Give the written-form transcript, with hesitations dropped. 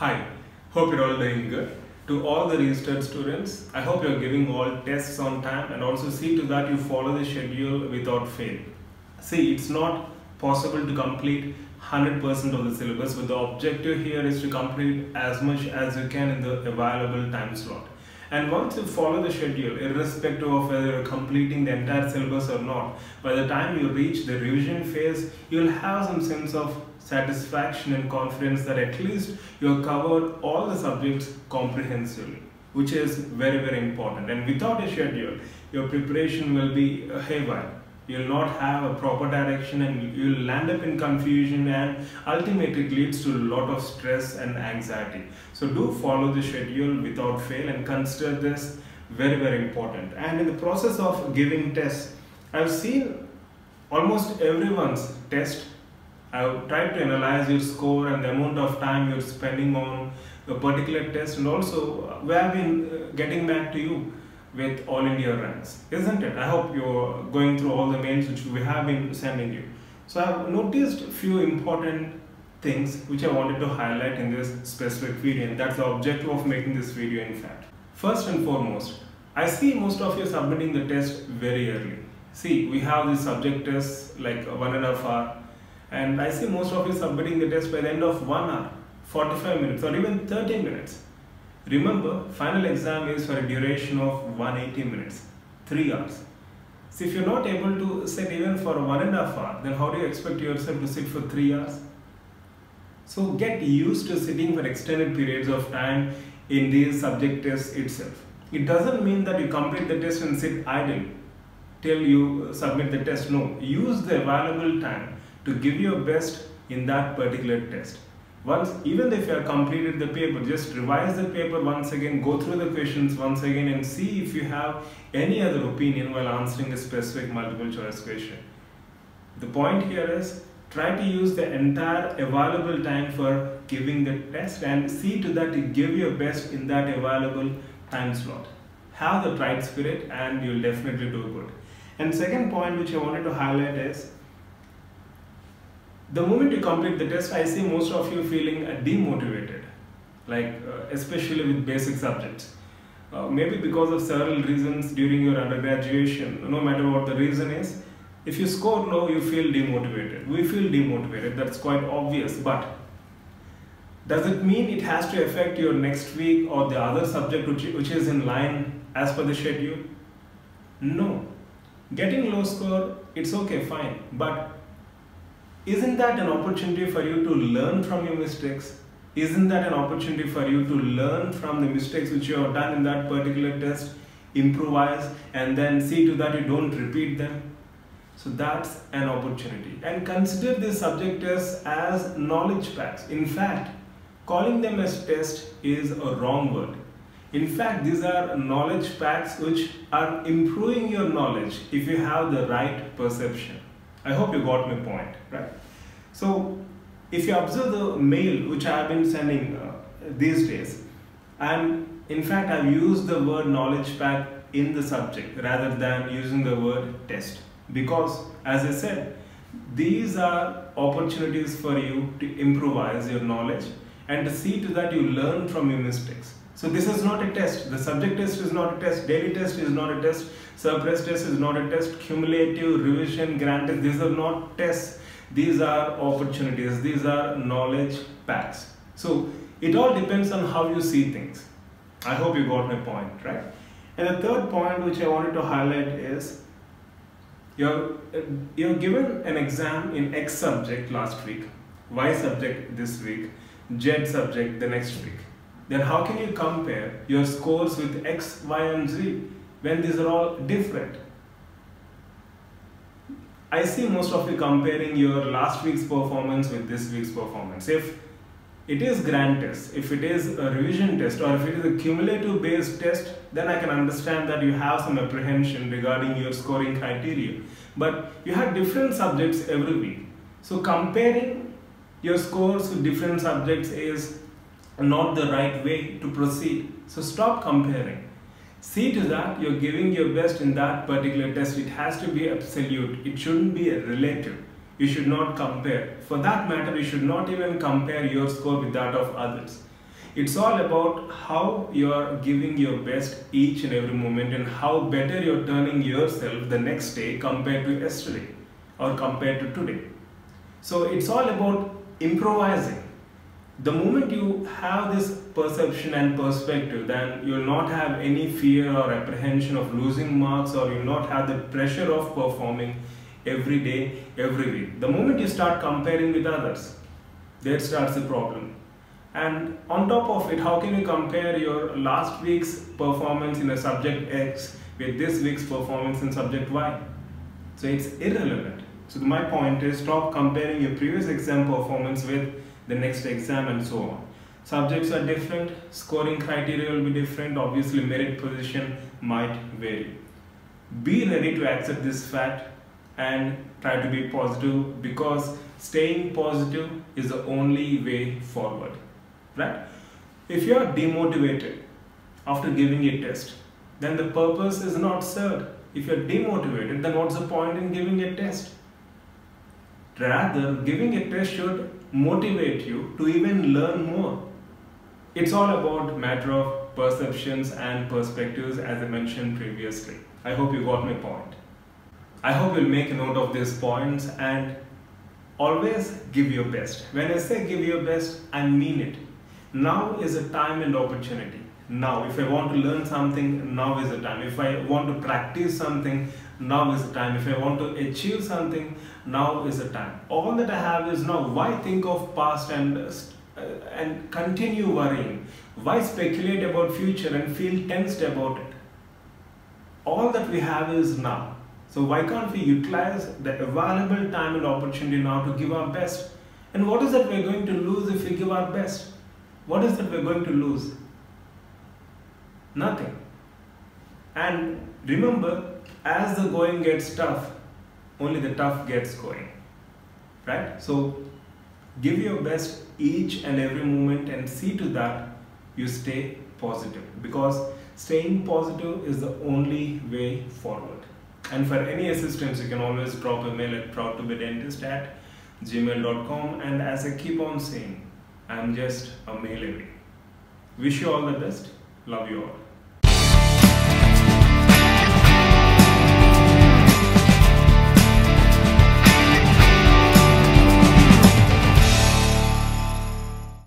Hi, hope you're all doing good. To all the registered students, I hope you're giving all tests on time and also see to that you follow the schedule without fail. See, it's not possible to complete 100% of the syllabus, but the objective here is to complete as much as you can in the available time slot. And once you follow the schedule, irrespective of whether you're completing the entire syllabus or not, by the time you reach the revision phase, you'll have some sense of satisfaction and confidence that at least you have covered all the subjects comprehensively, which is very important. And without a schedule, your preparation will be haywire. You'll not have a proper direction and you'll land up in confusion, and ultimately it leads to a lot of stress and anxiety. So do follow the schedule without fail and consider this very important. And in the process of giving tests, I've seen almost everyone's test. I've tried to analyze your score and the amount of time you're spending on a particular test, and also we have been getting back to you with all India ranks, isn't it? I hope you're going through all the mails which we have been sending you. So I've noticed a few important things which I wanted to highlight in this specific video, and that's the objective of making this video in fact. First and foremost, I see most of you submitting the test very early. See, we have these subject tests like 1.5 hours, and I see most of you submitting the test by the end of 1 hour, 45 minutes or even 30 minutes. Remember, final exam is for a duration of 180 minutes, 3 hours. So if you're not able to sit even for 1.5 hours, then how do you expect yourself to sit for 3 hours? So get used to sitting for extended periods of time in these subject tests itself. It doesn't mean that you complete the test and sit idle till you submit the test. No, use the available time to give your best in that particular test. Once, even if you have completed the paper, just revise the paper once again, go through the questions once again and see if you have any other opinion while answering a specific multiple choice question. The point here is try to use the entire available time for giving the test and see to that you give your best in that available time slot. Have the right spirit and you'll definitely do good. And second point which I wanted to highlight is, the moment you complete the test, I see most of you feeling demotivated, especially with basic subjects. Maybe because of several reasons during your undergraduation, no matter what the reason is, if you score low, you feel demotivated. We feel demotivated, that's quite obvious, but does it mean it has to affect your next week or the other subject which is in line as per the schedule? No. Getting low score, it's okay, fine, but isn't that an opportunity for you to learn from your mistakes? Isn't that an opportunity for you to learn from the mistakes which you have done in that particular test, improvise, and then see to that you don't repeat them? So that's an opportunity. And consider these subject tests as knowledge packs. In fact, calling them as test is a wrong word. In fact, these are knowledge packs which are improving your knowledge if you have the right perception. I hope you got my point, right? So, if you observe the mail which I have been sending these days, and in fact I've used the word knowledge pack in the subject rather than using the word test, because as I said, these are opportunities for you to improvise your knowledge and to see to that you learn from your mistakes. So this is not a test. The subject test is not a test. Daily test is not a test. Surprise test is not a test. Cumulative, revision, grant test, these are not tests. These are opportunities. These are knowledge packs. So it all depends on how you see things. I hope you got my point, right? And the third point which I wanted to highlight is, you're given an exam in X subject last week, Y subject this week, Z subject the next week. Then how can you compare your scores with X, Y and Z when these are all different? I see most of you comparing your last week's performance with this week's performance. If it is grand test, if it is a revision test, or if it is a cumulative based test, then I can understand that you have some apprehension regarding your scoring criteria. But you have different subjects every week. So comparing your scores with different subjects is not the right way to proceed. So stop comparing. See to that you're giving your best in that particular test. It has to be absolute. It shouldn't be relative. You should not compare. For that matter, you should not even compare your score with that of others. It's all about how you're giving your best each and every moment and how better you're turning yourself the next day compared to yesterday or compared to today. So it's all about improvising. The moment you have this perception and perspective, then you'll not have any fear or apprehension of losing marks, or you'll not have the pressure of performing every day, every week. The moment you start comparing with others, there starts the problem. And on top of it, how can you compare your last week's performance in a subject X with this week's performance in subject Y? So it's irrelevant. So my point is, stop comparing your previous exam performance with the next exam and so on. Subjects are different, scoring criteria will be different, obviously merit position might vary. Be ready to accept this fact and try to be positive, because staying positive is the only way forward, right? If you are demotivated after giving a test, then the purpose is not served. If you are demotivated, then what's the point in giving a test? Rather, giving a test should motivate you to even learn more. It's all about matter of perceptions and perspectives, as I mentioned previously. I hope you got my point. I hope you'll make a note of these points and always give your best. When I say give your best, I mean it. Now is a time and opportunity. Now, if I want to learn something, now is the time. If I want to practice something, now is the time. If I want to achieve something, now is the time. All that I have is now. Why think of past and continue worrying? Why speculate about future and feel tensed about it? All that we have is now. So why can't we utilize the available time and opportunity now to give our best? And what is that we're going to lose if we give our best? What is that we're going to lose? Nothing. And remember, as the going gets tough, only the tough gets going, right? So give your best each and every moment and see to that you stay positive, because staying positive is the only way forward. And for any assistance, you can always drop a mail at proudtobedentist@gmail.com. And as I keep on saying, I'm just a mail away. Wish you all the best. Love you all.